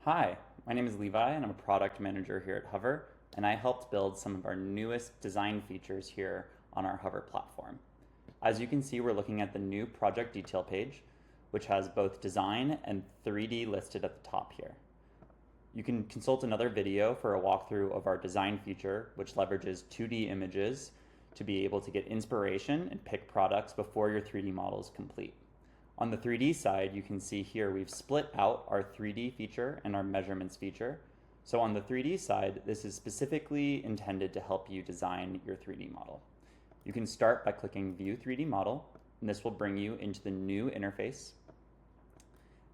Hi, my name is Levi and I'm a product manager here at Hover, and I helped build some of our newest design features here on our Hover platform. As you can see, we're looking at the new project detail page, which has both design and 3D listed at the top here. You can consult another video for a walkthrough of our design feature, which leverages 2D images to be able to get inspiration and pick products before your 3D model is complete. On the 3D side, you can see here we've split out our 3D feature and our measurements feature. So on the 3D side, this is specifically intended to help you design your 3D model. You can start by clicking View 3D Model, and this will bring you into the new interface.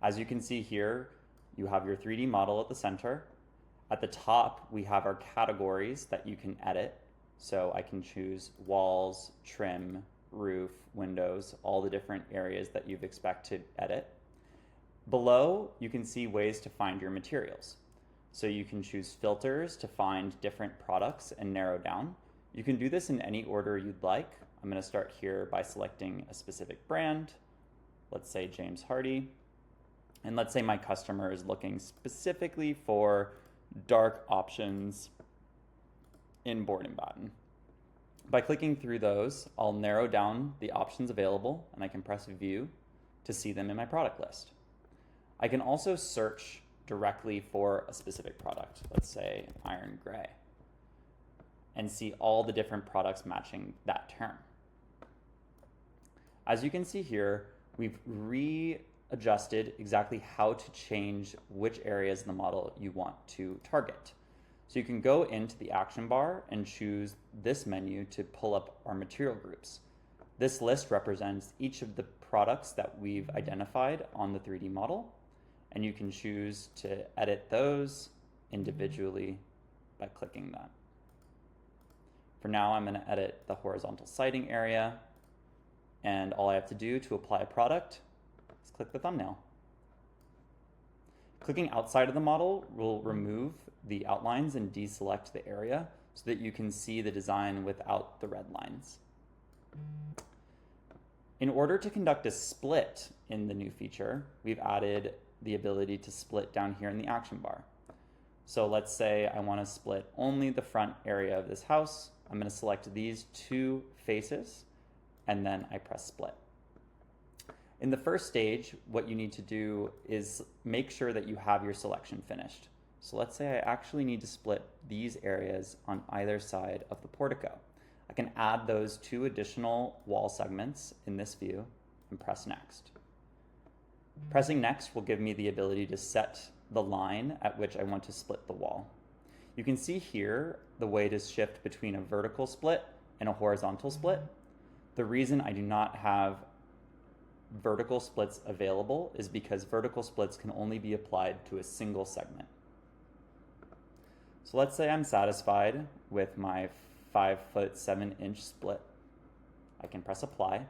As you can see here, you have your 3D model at the center. At the top, we have our categories that you can edit. So I can choose walls, trim, roof, windows, all the different areas that you'd expect to edit. Below, you can see ways to find your materials. So you can choose filters to find different products and narrow down. You can do this in any order you'd like. I'm going to start here by selecting a specific brand. Let's say James Hardie. And let's say my customer is looking specifically for dark options in board and batten. By clicking through those, I'll narrow down the options available and I can press View to see them in my product list. I can also search directly for a specific product, let's say iron gray, and see all the different products matching that term. As you can see here, we've readjusted exactly how to change which areas in the model you want to target. So you can go into the action bar and choose this menu to pull up our material groups. This list represents each of the products that we've identified on the 3D model, and you can choose to edit those individually by clicking that. For now, I'm going to edit the horizontal siding area, and all I have to do to apply a product is click the thumbnail. Clicking outside of the model will remove the outlines and deselect the area so that you can see the design without the red lines. In order to conduct a split in the new feature, we've added the ability to split down here in the action bar. So let's say I want to split only the front area of this house. I'm going to select these two faces and then I press split. In the first stage, what you need to do is make sure that you have your selection finished. So let's say I actually need to split these areas on either side of the portico. I can add those two additional wall segments in this view and press next. Pressing next will give me the ability to set the line at which I want to split the wall. You can see here the way to shift between a vertical split and a horizontal split. The reason I do not have vertical splits available is because vertical splits can only be applied to a single segment. So let's say I'm satisfied with my 5'7" split. I can press apply.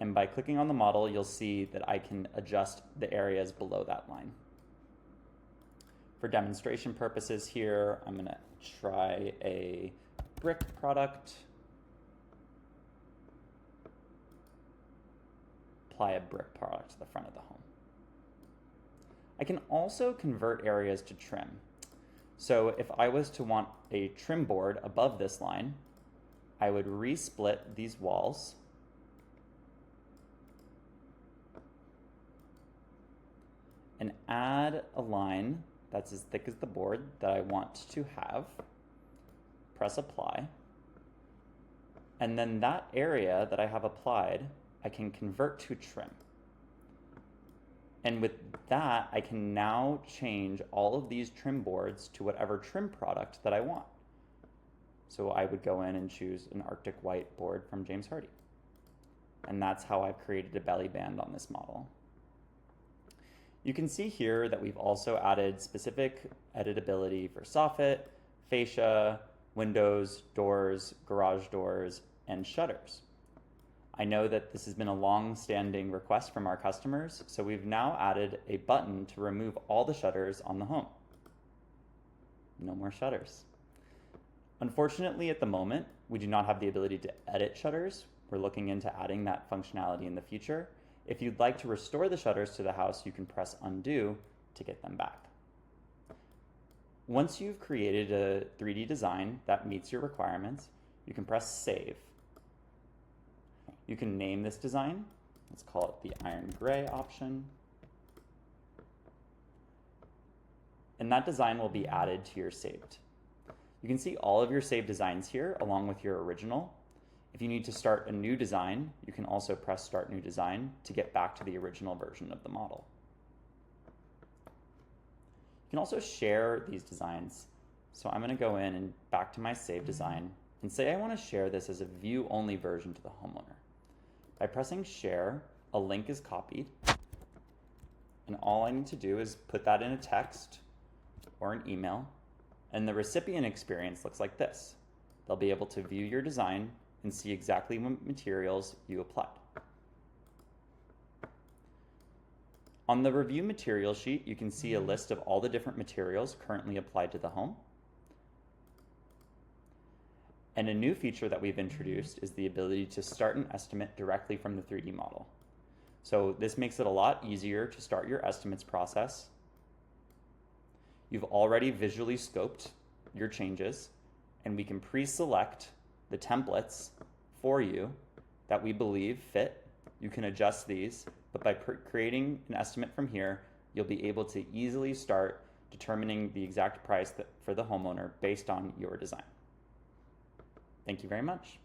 And by clicking on the model, you'll see that I can adjust the areas below that line. For demonstration purposes here, I'm going to try a brick product. Apply a brick product to the front of the home. I can also convert areas to trim. So if I was to want a trim board above this line, I would resplit these walls and add a line that's as thick as the board that I want to have. Press apply. And then that area that I have applied, I can convert to trim. And with that, I can now change all of these trim boards to whatever trim product that I want. So I would go in and choose an Arctic White board from James Hardie. And that's how I've created a belly band on this model. You can see here that we've also added specific editability for soffit, fascia, windows, doors, garage doors, and shutters. I know that this has been a long-standing request from our customers, so we've now added a button to remove all the shutters on the home. No more shutters. Unfortunately, at the moment, we do not have the ability to edit shutters. We're looking into adding that functionality in the future. If you'd like to restore the shutters to the house, you can press undo to get them back. Once you've created a 3D design that meets your requirements, you can press Save. You can name this design. Let's call it the iron gray option. And that design will be added to your saved. You can see all of your saved designs here along with your original. If you need to start a new design, you can also press Start New Design to get back to the original version of the model. You can also share these designs. So I'm going to go in and back to my saved design and say I want to share this as a view-only version to the homeowner. By pressing Share, a link is copied, and all I need to do is put that in a text or an email, and the recipient experience looks like this. They'll be able to view your design and see exactly what materials you applied. On the review material sheet, you can see a list of all the different materials currently applied to the home. And a new feature that we've introduced is the ability to start an estimate directly from the 3D model. So this makes it a lot easier to start your estimates process. You've already visually scoped your changes, and we can pre-select the templates for you that we believe fit. You can adjust these, but by creating an estimate from here, you'll be able to easily start determining the exact price for the homeowner based on your design. Thank you very much.